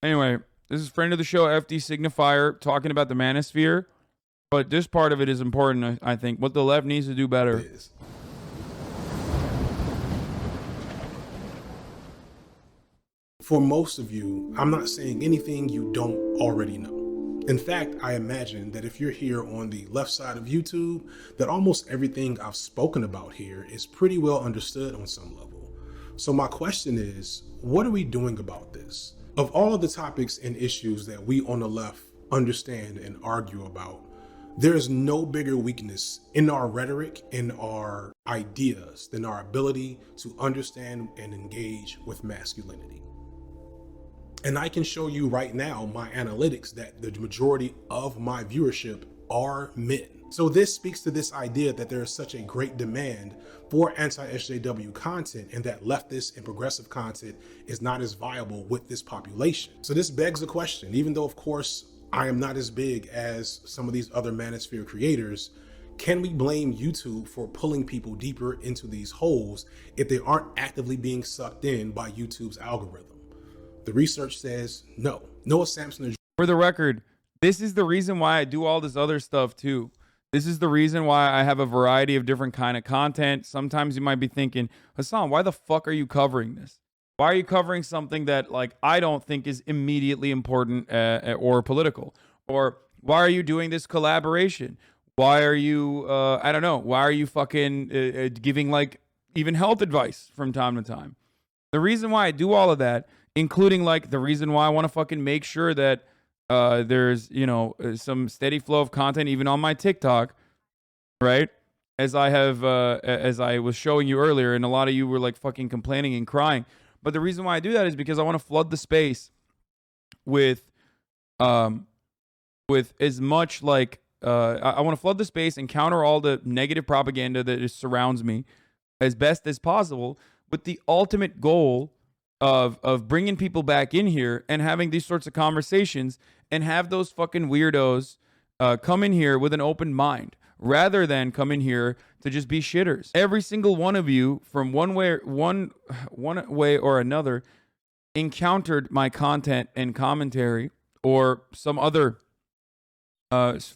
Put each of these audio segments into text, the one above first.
Anyway, this is friend of the show, FD Signifier, talking about the Manosphere. But this part of it is important, I think. What the left needs to do better. For most of you, I'm not saying anything you don't already know. In fact, I imagine that if you're here on the left side of YouTube, that almost everything I've spoken about here is pretty well understood on some level. So my question is, what are we doing about this? Of all of the topics and issues that we on the left understand and argue about, there is no bigger weakness in our rhetoric, in our ideas, than our ability to understand and engage with masculinity. And I can show you right now my analytics that the majority of my viewership are men. So this speaks to this idea that there is such a great demand for anti-SJW content and that leftist and progressive content is not as viable with this population. So this begs the question, even though of course I am not as big as some of these other Manosphere creators, can we blame YouTube for pulling people deeper into these holes if they aren't actively being sucked in by YouTube's algorithm? The research says no. Noah Sampson. For the record, this is the reason why I do all this other stuff too. This is the reason why I have a variety of different kind of content. Sometimes you might be thinking, Hasan, why the fuck are you covering this? Why are you covering something that like I don't think is immediately important or political? Or why are you doing this collaboration? Why are you, I don't know, why are you fucking giving like even health advice from time to time? The reason why I do all of that, including like the reason why I want to fucking make sure that there's, you know, some steady flow of content even on my TikTok, right? As I have, as I was showing you earlier, and a lot of you were like fucking complaining and crying. But the reason why I do that is because I want to flood the space with as much like, I want to flood the space and counter all the negative propaganda that just surrounds me as best as possible, with the ultimate goal of bringing people back in here and having these sorts of conversations and have those fucking weirdos come in here with an open mind rather than come in here to just be shitters. Every single one of you from one way or another encountered my content and commentary or some other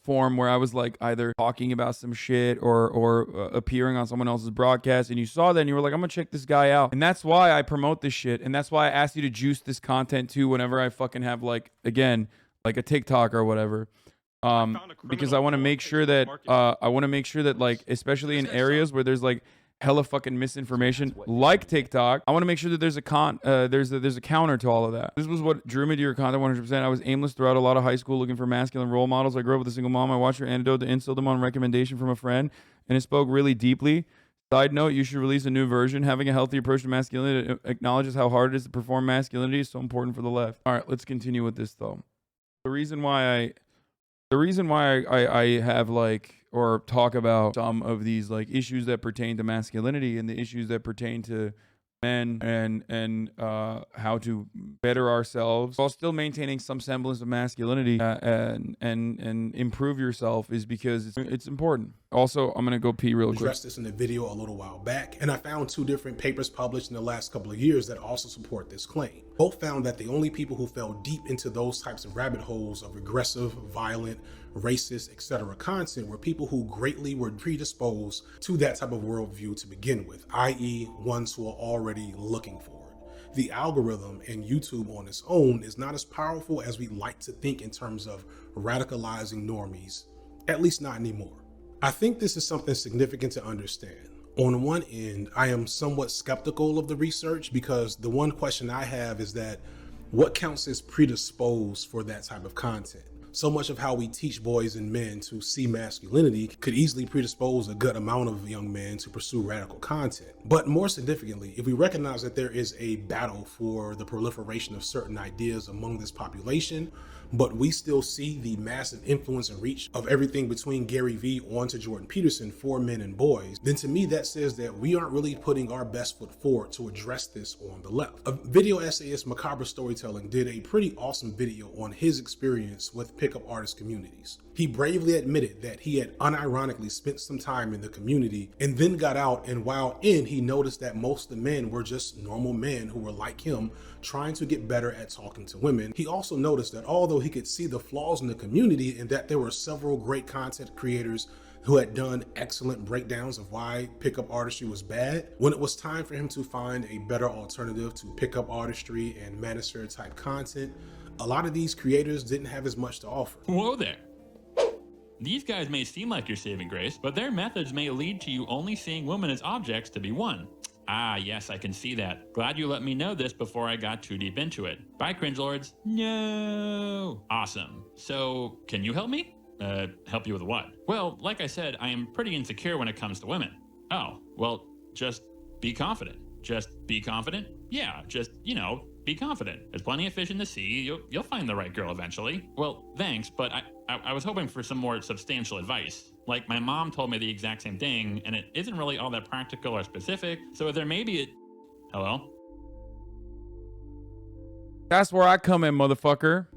form where I was like either talking about some shit or appearing on someone else's broadcast, and you saw that and you were like, I'm gonna check this guy out. And that's why I promote this shit, and that's why I ask you to juice this content too whenever I fucking have like, again, like a TikTok or whatever. Because I want to make sure that like, especially in areas where there's like hella fucking misinformation like TikTok, I want to make sure that there's a counter to all of that. This was what drew me to your content 100%. I was aimless throughout a lot of high school looking for masculine role models. I grew up with a single mom. I watched her antidote to instill them on recommendation from a friend, and it spoke really deeply. Side note, you should release a new version. Having a healthy approach to masculinity that acknowledges how hard it is to perform masculinity is so important for the left. All right, let's continue with this though. The reason why I have like, or talk about some of these like issues that pertain to masculinity and the issues that pertain to men and how to better ourselves while still maintaining some semblance of masculinity and improve yourself is because it's important. Also, I'm gonna go pee real quick. Addressed this in a video a little while back, and I found 2 different papers published in the last couple of years that also support this claim. Both found that the only people who fell deep into those types of rabbit holes of regressive, violent, racist, etc. content were people who greatly were predisposed to that type of worldview to begin with, i.e. ones who are already looking for it. The algorithm and YouTube on its own is not as powerful as we like to think in terms of radicalizing normies, at least not anymore. I think this is something significant to understand. On one end, I am somewhat skeptical of the research because the one question I have is that what counts as predisposed for that type of content? So much of how we teach boys and men to see masculinity could easily predispose a good amount of young men to pursue radical content. But more significantly, if we recognize that there is a battle for the proliferation of certain ideas among this population, but we still see the massive influence and reach of everything between Gary Vee on to Jordan Peterson for men and boys, then to me that says that we aren't really putting our best foot forward to address this on the left. A video essayist, Macabre Storytelling, did a pretty awesome video on his experience with pickup artist communities. He bravely admitted that he had unironically spent some time in the community and then got out, and while in, he noticed that most of the men were just normal men who were like him, trying to get better at talking to women. He also noticed that although he could see the flaws in the community and that there were several great content creators who had done excellent breakdowns of why pickup artistry was bad, when it was time for him to find a better alternative to pickup artistry and Manosphere type content, a lot of these creators didn't have as much to offer. Whoa there. These guys may seem like your saving grace, but their methods may lead to you only seeing women as objects to be won. Ah, yes, I can see that. Glad you let me know this before I got too deep into it. Bye, cringe lords. No. Awesome. So, can you help me? Help you with what? Well, like I said, I am pretty insecure when it comes to women. Oh, well, just be confident. Just be confident? Yeah, just, be confident. There's plenty of fish in the sea. You'll find the right girl eventually. Well, thanks, but I was hoping for some more substantial advice. Like, my mom told me the exact same thing, and it isn't really all that practical or specific, so there may be Hello? That's where I come in, motherfucker.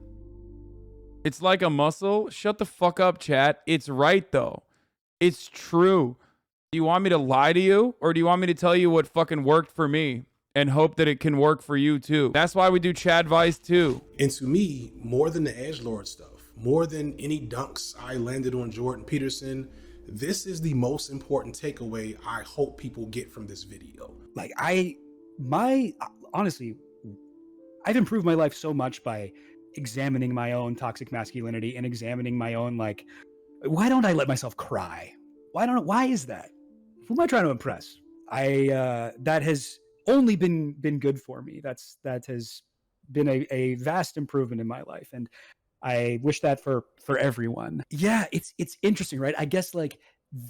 It's like a muscle. Shut the fuck up, chat. It's right, though. It's true. Do you want me to lie to you? Or do you want me to tell you what fucking worked for me and hope that it can work for you, too? That's why we do Chad Vice, too. And to me, more than the edgelord stuff, more than any dunks I landed on Jordan Peterson, this is the most important takeaway I hope people get from this video. Like, honestly, I've improved my life so much by examining my own toxic masculinity and examining my own, like, why don't I let myself cry? Why is that? Who am I trying to impress? That has only been good for me. That has been a vast improvement in my life. And I wish that for everyone. Yeah, it's interesting, right? I guess like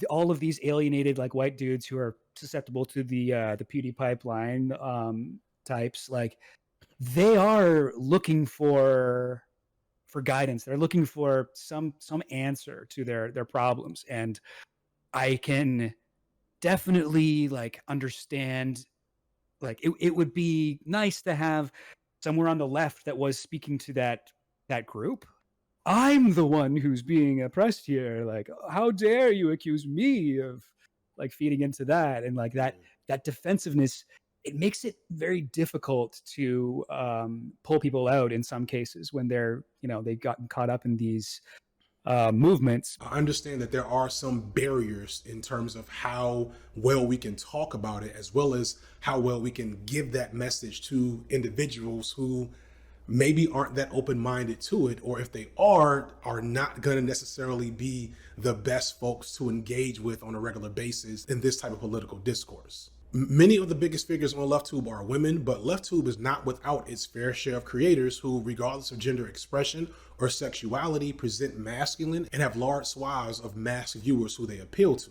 all of these alienated like white dudes who are susceptible to the beauty pipeline types, like they are looking for guidance. They're looking for some answer to their problems, and I can definitely like understand. Like it would be nice to have somewhere on the left that was speaking to that group. I'm the one who's being oppressed here. Like, how dare you accuse me of like feeding into that, and like that defensiveness. It makes it very difficult to pull people out in some cases when they've gotten caught up in these movements. I understand that there are some barriers in terms of how well we can talk about it, as well as how well we can give that message to individuals who maybe aren't that open-minded to it, or if they are not going to necessarily be the best folks to engage with on a regular basis in this type of political discourse. Many of the biggest figures on LeftTube are women, but LeftTube is not without its fair share of creators who, regardless of gender expression or sexuality, present masculine and have large swaths of masked viewers who they appeal to.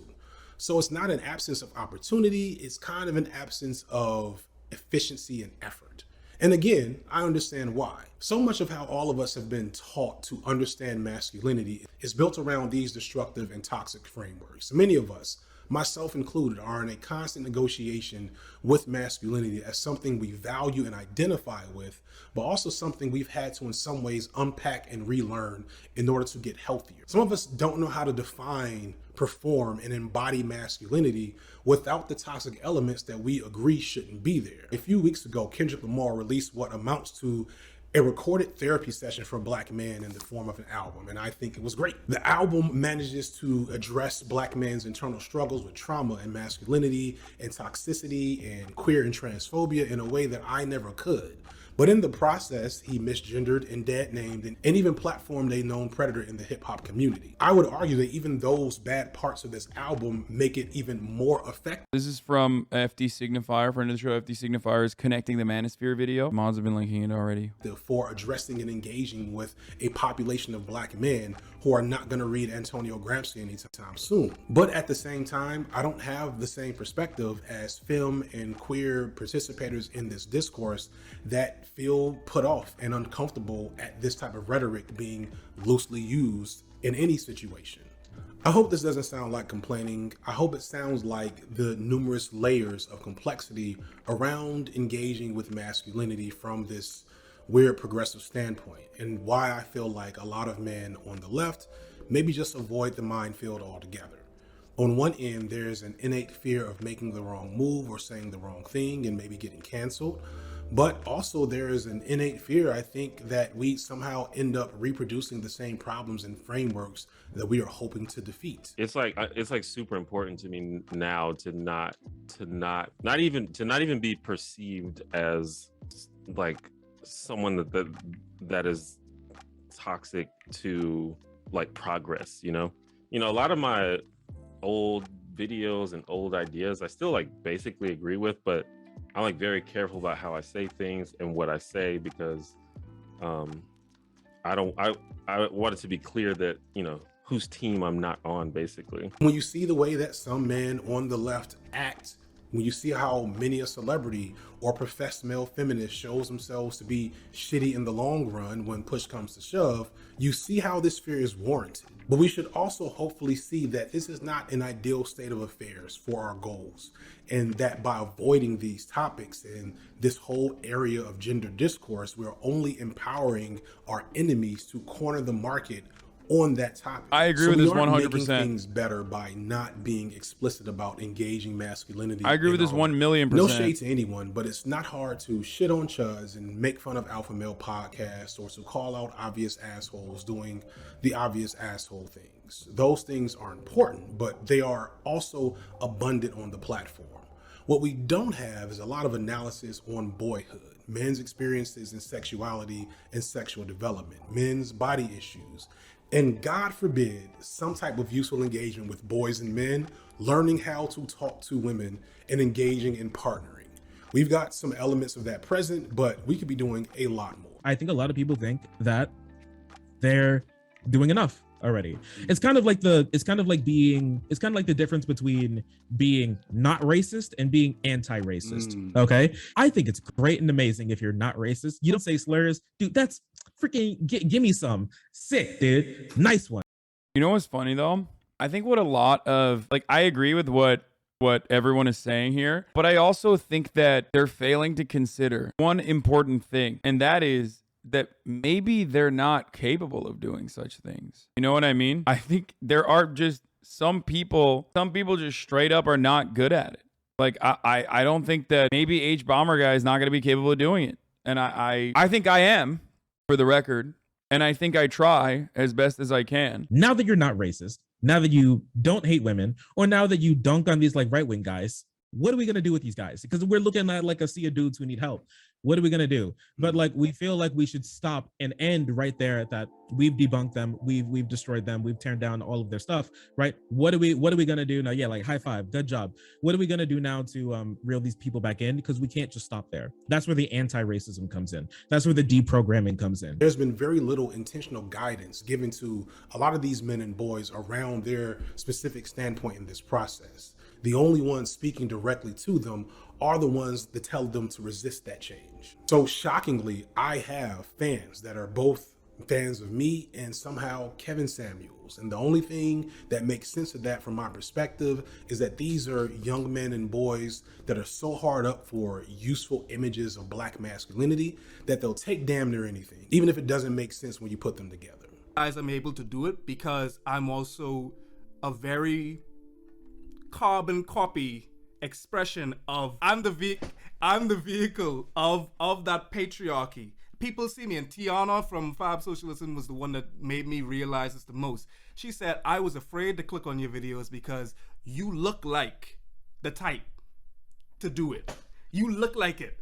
So it's not an absence of opportunity, it's kind of an absence of efficiency and effort. And again, I understand why. So much of how all of us have been taught to understand masculinity is built around these destructive and toxic frameworks. Many of us, myself included, are in a constant negotiation with masculinity as something we value and identify with, but also something we've had to in some ways unpack and relearn in order to get healthier. Some of us don't know how to define, perform, and embody masculinity without the toxic elements that we agree shouldn't be there. A few weeks ago, Kendrick Lamar released what amounts to a recorded therapy session for Black men in the form of an album, and I think it was great. The album manages to address Black men's internal struggles with trauma and masculinity and toxicity and queer and transphobia in a way that I never could. But in the process, he misgendered and dead named and even platformed a known predator in the hip hop community. I would argue that even those bad parts of this album make it even more effective. This is from FD Signifier, friend of the show. FD Signifier is connecting the Manosphere video. Mods have been linking it already. For addressing and engaging with a population of Black men who are not going to read Antonio Gramsci anytime soon. But at the same time, I don't have the same perspective as femme and queer participators in this discourse that feel put off and uncomfortable at this type of rhetoric being loosely used in any situation. I hope this doesn't sound like complaining. I hope it sounds like the numerous layers of complexity around engaging with masculinity from this weird progressive standpoint, and why I feel like a lot of men on the left maybe just avoid the minefield altogether. On one end, there's an innate fear of making the wrong move or saying the wrong thing and maybe getting canceled. But also there is an innate fear, I think, that we somehow end up reproducing the same problems and frameworks that we are hoping to defeat. It's like super important to me now to not even be perceived as like someone that is toxic to like progress, you know, a lot of my old videos and old ideas I still like basically agree with, but I'm like very careful about how I say things and what I say, because I want it to be clear that, you know, whose team I'm not on, basically. When you see the way that some men on the left act, when you see how many a celebrity or professed male feminist shows themselves to be shitty in the long run when push comes to shove, you see how this fear is warranted. But we should also hopefully see that this is not an ideal state of affairs for our goals, and that by avoiding these topics and this whole area of gender discourse, we're only empowering our enemies to corner the market on that topic. I agree with this 100%. Making things better by not being explicit about engaging masculinity. I agree with this 1,000,000%. No shade to anyone, but it's not hard to shit on chuds and make fun of alpha male podcasts, or to call out obvious assholes doing the obvious asshole things. Those things are important, but they are also abundant on the platform. What we don't have is a lot of analysis on boyhood, men's experiences in sexuality and sexual development, men's body issues, and God forbid, some type of useful engagement with boys and men, learning how to talk to women and engaging in partnering. We've got some elements of that present, but we could be doing a lot more. I think a lot of people think that they're doing enough already. It's kind of like the difference between being not racist and being anti-racist. Okay, I think it's great and amazing if you're not racist. You don't say slurs, dude. That's freaking give me some sick, dude. Nice one. You know what's funny though? I think what a lot of I agree with what everyone is saying here, but I also think that they're failing to consider one important thing, and that is that maybe they're not capable of doing such things. You know what I mean? I think there are just some people just straight up are not good at it. Like I don't think that maybe H Bomber guy is not going to be capable of doing it. And I think I am, for the record, and I think I try as best as I can. Now that you're not racist, now that you don't hate women, or now that you dunk on these like right-wing guys, what are we going to do with these guys? Because we're looking at like a sea of dudes who need help. What are we going to do? But like, we feel like we should stop and end right there at that. We've debunked them. We've destroyed them. We've torn down all of their stuff, right? What are we going to do now? Yeah, like high five, good job. What are we going to do now to reel these people back in? Because we can't just stop there. That's where the anti-racism comes in. That's where the deprogramming comes in. There's been very little intentional guidance given to a lot of these men and boys around their specific standpoint in this process. The only ones speaking directly to them are the ones that tell them to resist that change. So shockingly, I have fans that are both fans of me and somehow Kevin Samuels. And the only thing that makes sense of that from my perspective is that these are young men and boys that are so hard up for useful images of black masculinity that they'll take damn near anything, even if it doesn't make sense when you put them together. Guys, I'm able to do it because I'm also a very carbon copy expression of I'm the vehicle of that patriarchy. People see me, and Tiana from Fab Socialism was the one that made me realize this the most. She said, I was afraid to click on your videos because you look like the type to do it. You look like it.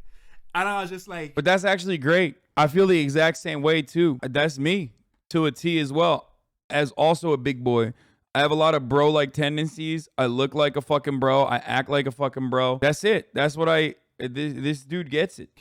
And I was just like, but that's actually great. I feel the exact same way too. That's me to a T as well. As also a big boy, I have a lot of bro-like tendencies. I look like a fucking bro. I act like a fucking bro. That's it. That's what this dude gets it.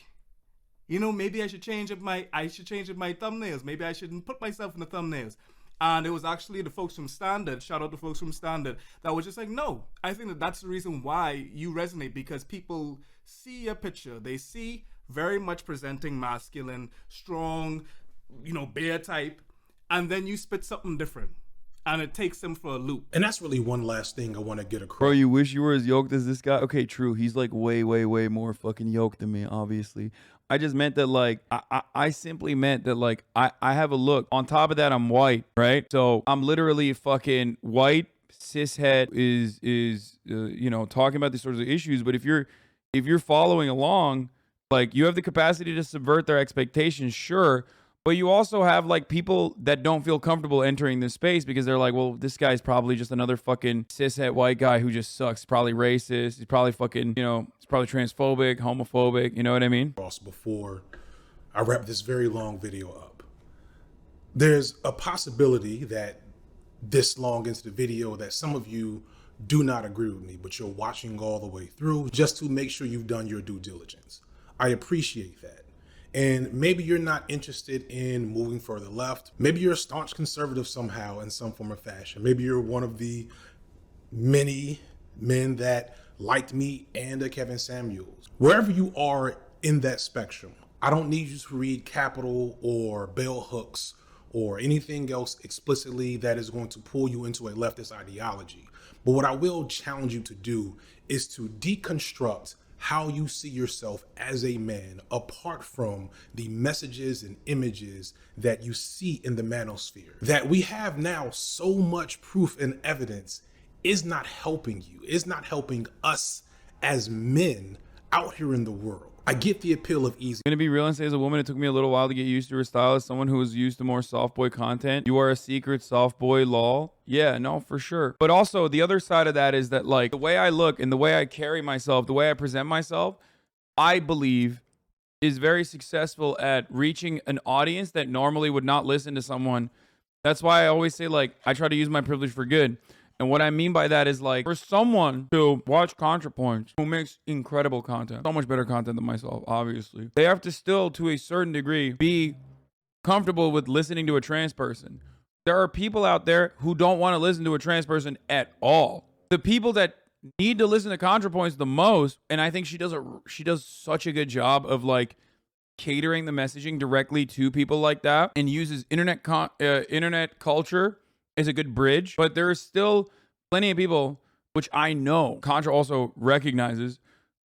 You know, maybe I should change up my thumbnails. Maybe I shouldn't put myself in the thumbnails. And it was actually the folks from Standard, shout out to folks from Standard, that was just like, no, I think that's the reason why you resonate, because people see your picture. They see very much presenting masculine, strong, bear type, and then you spit something different. and it takes them for a loop. And that's really one last thing I want to get across. Bro, you wish you were as yoked as this guy? Okay, true. He's like way, way, way more fucking yoked than me, obviously. I just meant that like, I simply meant that like, I have a look. On top of that, I'm white, right? So I'm literally fucking white, cishet is you know, talking about these sorts of issues. But if you're following along, like you have the capacity to subvert their expectations, sure. But you also have like people that don't feel comfortable entering this space because they're like, well, this guy's probably just another fucking cishet white guy who just sucks. He's probably racist. He's probably fucking, you know, he's probably transphobic, homophobic. You know what I mean? Before I wrap this very long video up, there's a possibility that this long into the video that some of you do not agree with me, but you're watching all the way through just to make sure you've done your due diligence. I appreciate that. And maybe you're not interested in moving further left. Maybe you're a staunch conservative somehow in some form or fashion. Maybe you're one of the many men that liked me and Kevin Samuels. Wherever you are in that spectrum, I don't need you to read Capital or Bell Hooks or anything else explicitly that is going to pull you into a leftist ideology. But what I will challenge you to do is to deconstruct how you see yourself as a man apart from the messages and images that you see in the manosphere. That we have now so much proof and evidence is not helping you, is not helping us as men out here in the world. I get the appeal of easy. Gonna be real and say, as a woman, it took me a little while to get used to her style. As someone who was used to more soft boy content, you are a secret soft boy, lol. Yeah, no, for sure. But also the other side of that is that like the way I look and the way I carry myself, the way I present myself, I believe is very successful at reaching an audience that normally would not listen to someone. That's why I always say like, I try to use my privilege for good. And what I mean by that is like, for someone to watch ContraPoints, who makes incredible content, so much better content than myself, obviously, they have to still, to a certain degree, be comfortable with listening to a trans person. There are people out there who don't want to listen to a trans person at all. The people that need to listen to ContraPoints the most, and I think she does such a good job of like catering the messaging directly to people like that, and uses internet culture is a good bridge, but there is still plenty of people, which I know Contra also recognizes,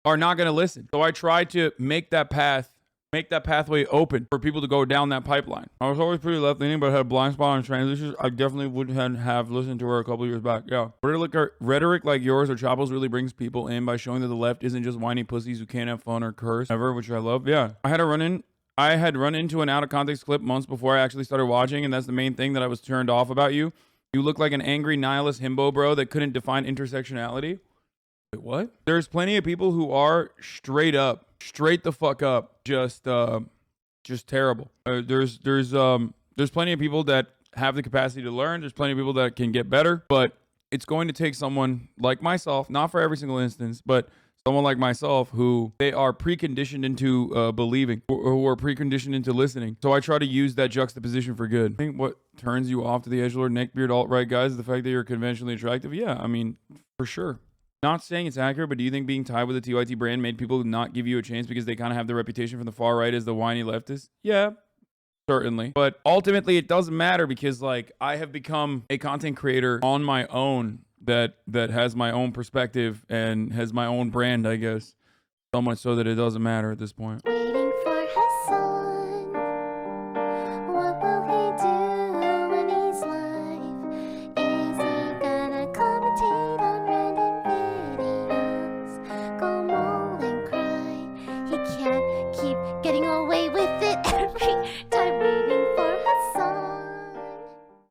are not going to listen. So I try to make that pathway open for people to go down that pipeline. I was always pretty left-leaning, but had a blind spot on trans issues. I definitely wouldn't have listened to her a couple years back. Yeah. Rhetoric like yours or Chapo's really brings people in by showing that the left isn't just whiny pussies who can't have fun or curse ever, which I love. Yeah. I had run into an out of context clip months before I actually started watching, and that's the main thing that I was turned off about you. You look like an angry nihilist himbo bro that couldn't define intersectionality. Wait, what? There's plenty of people who are straight the fuck up, just terrible. There's plenty of people that have the capacity to learn. There's plenty of people that can get better, but it's going to take someone like myself, not for every single instance, but someone like myself who they are preconditioned into believing, who are preconditioned into listening. So I try to use that juxtaposition for good. I think what turns you off to the edgelord, neckbeard, alt-right guys is the fact that you're conventionally attractive. Yeah, I mean, for sure. Not saying it's accurate, but do you think being tied with the TYT brand made people not give you a chance because they kind of have the reputation from the far right as the whiny leftist? Yeah, certainly. But ultimately, it doesn't matter because like I have become a content creator on my own that has my own perspective and has my own brand, I guess. So much so that it doesn't matter at this point.